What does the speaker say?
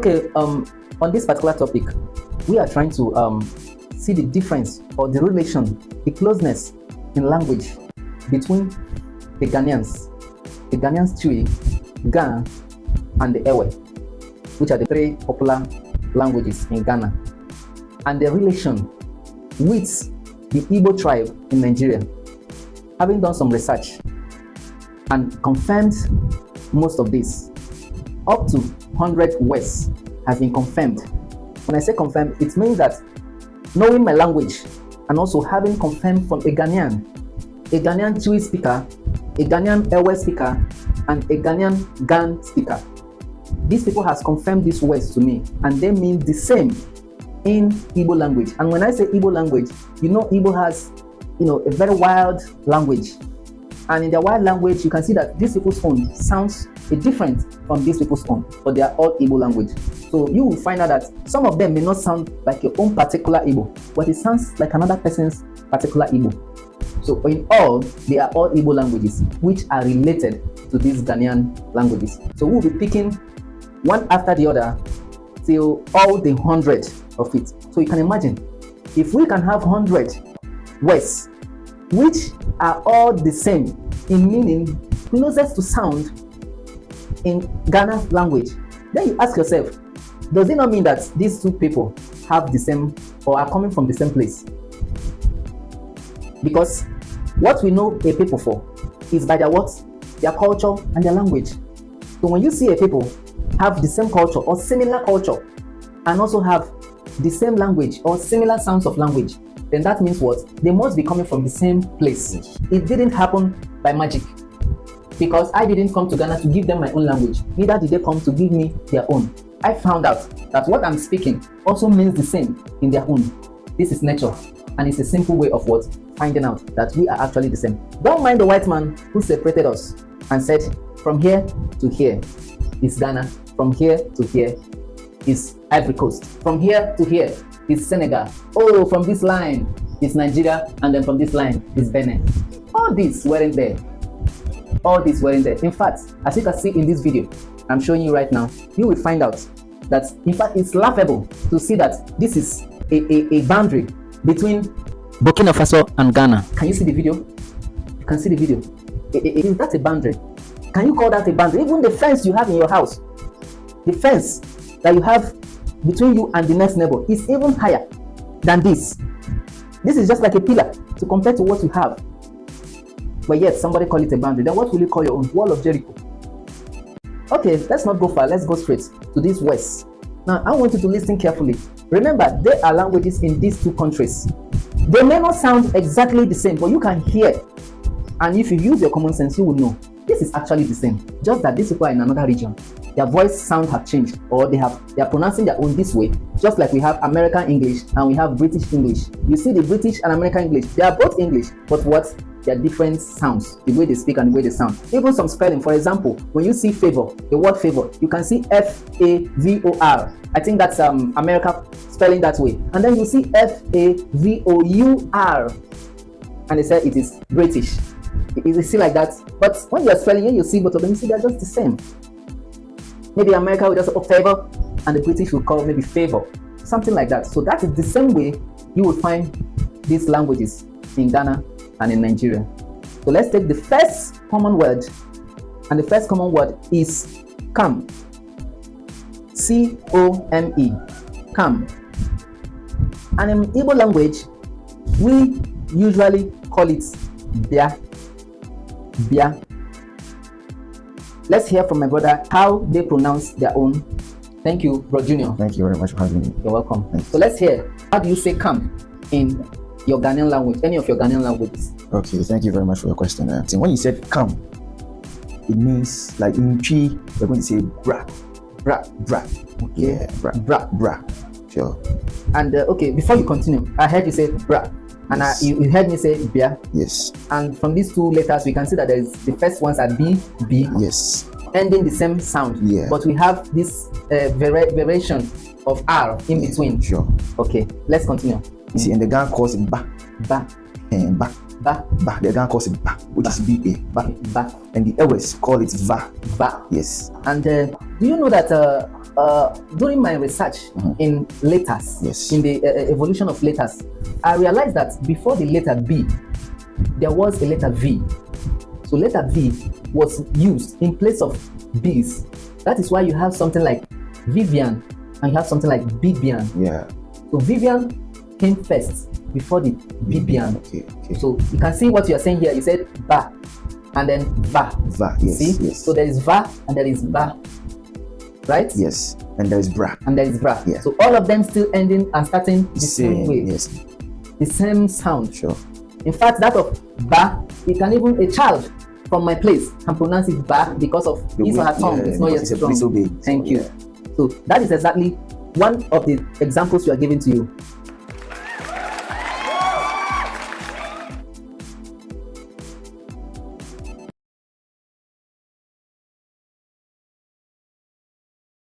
Okay, on this particular topic, we are trying to see the difference or the relation, the closeness in language between the Ghanaians Twi, Ga, and the Ewe, which are the three popular languages in Ghana, and the relation with the Igbo tribe in Nigeria. Having done some research and confirmed most of this, up to 100 words have been confirmed. When I say confirmed, it means that knowing my language and also having confirmed from a Ghanaian Twi speaker, a Ghanaian Ewe speaker, and a Ghanaian Gan speaker. These people has confirmed these words to me, and they mean the same in Igbo language. And when I say Igbo language, Igbo has, a very wild language. And in their wild language, you can see that these people's own sounds different from these people's own, but they are all Igbo language. So you will find out that some of them may not sound like your own particular Igbo, but it sounds like another person's particular Igbo. So in all, they are all Igbo languages, which are related to these Ghanaian languages. So we'll be picking one after the other till all the 100 of it. So you can imagine, if we can have 100 words, which are all the same in meaning, closest to sound in Ghana language, then you ask yourself, does it not mean that these two people have the same or are coming from the same place? Because what we know a people for is by their words, their culture, and their language. So when you see a people have the same culture or similar culture and also have the same language or similar sounds of language, then that means what? They must be coming from the same place. It didn't happen by magic, because I didn't come to Ghana to give them my own language. Neither did they come to give me their own. I found out that what I'm speaking also means the same in their own. This is nature, and it's a simple way of what? Finding out that we are actually the same. Don't mind the white man who separated us and said, from here to here is Ghana, from here to here is Ivory Coast, from here to here is Senegal. Oh, from this line is Nigeria, and then from this line is Benin. All these weren't there. All these weren't there. In fact, as you can see in this video I'm showing you right now, you will find out that in fact it's laughable to see that this is a boundary between Burkina Faso and Ghana. Can you see the video? You can see the video. Is that a boundary? Can you call that a boundary? Even the fence you have in your house, the fence that you have between you and the next neighbor is even higher than this. This is just like a pillar to compare to what you have. But yet somebody call it a boundary. Then what will you call your own? Wall of Jericho. Okay, let's not go far. Let's go straight to this west. Now, I want you to listen carefully. Remember, there are languages in these two countries. They may not sound exactly the same, but you can hear. And if you use your common sense, you will know this is actually the same. Just that these people are in another region. Their voice sound have changed, or they are pronouncing their own this way. Just like we have American English and we have British English. You see the British and American English, they are both English, but what? They are different sounds, the way they speak and the way they sound. Even some spelling, for example, when you see favor, the word favor, you can see F-A-V-O-R. I think that's America spelling that way. And then you see F-A-V-O-U-R. And they say it is British. It is still like that. But when you are spelling it, you see both of them, you see they're just the same. Maybe America will just say favor, and the British will call maybe favor. Something like that. So that is the same way you will find these languages in Ghana and in Nigeria. So let's take the first common word, and the first common word is come. C-O-M-E. Come. And in Igbo language, we usually call it bia. Bia. Let's hear from my brother how they pronounce their own. Thank you, Bro Junior. Thank you very much for having me. You're welcome. So let's hear, how do you say come in your Ghanaian language, any of your Ghanaian languages? Okay, thank you very much for your question. So when you said come, it means like in Chi, we're going to say bra. Bra. Bra. Okay. Yeah, bra. Bra. Bra. Sure. And okay, before you continue, I heard you say bra. And Yes. you heard me say bia. Yes. And from these two letters, we can see that there is the first ones are B, Yes. ending the same sound. Yeah. But we have this variation of R in between. Sure. Okay, let's continue. You see, and the Ghana calls it ba. Ba. And ba. Ba. Ba. The Ghana calls it ba, which is B-A. Ba. Ba. And the Ewes call it va. Ba. Yes. And do you know that during my research in letters, Yes. in the evolution of letters, I realized that before the letter B, there was a letter V. So letter V was used in place of B's. That is why you have something like Vivian and you have something like Bibian. Yeah. So Vivian came first before the Bibian. Okay. So you can see what you are saying here. You said ba and then va. Va. Yes. See? Yes. So there is va and there is ba. Right? Yes. And there is bra. And there is bra. Yeah. So all of them still ending and starting the same way. Yes. The same sound. Sure. In fact, that of ba, it can even a child from my place can pronounce it ba because of his or her tongue. It's not yet strong. So big. Thank So, you. yeah. So that is exactly one of the examples we are giving to you.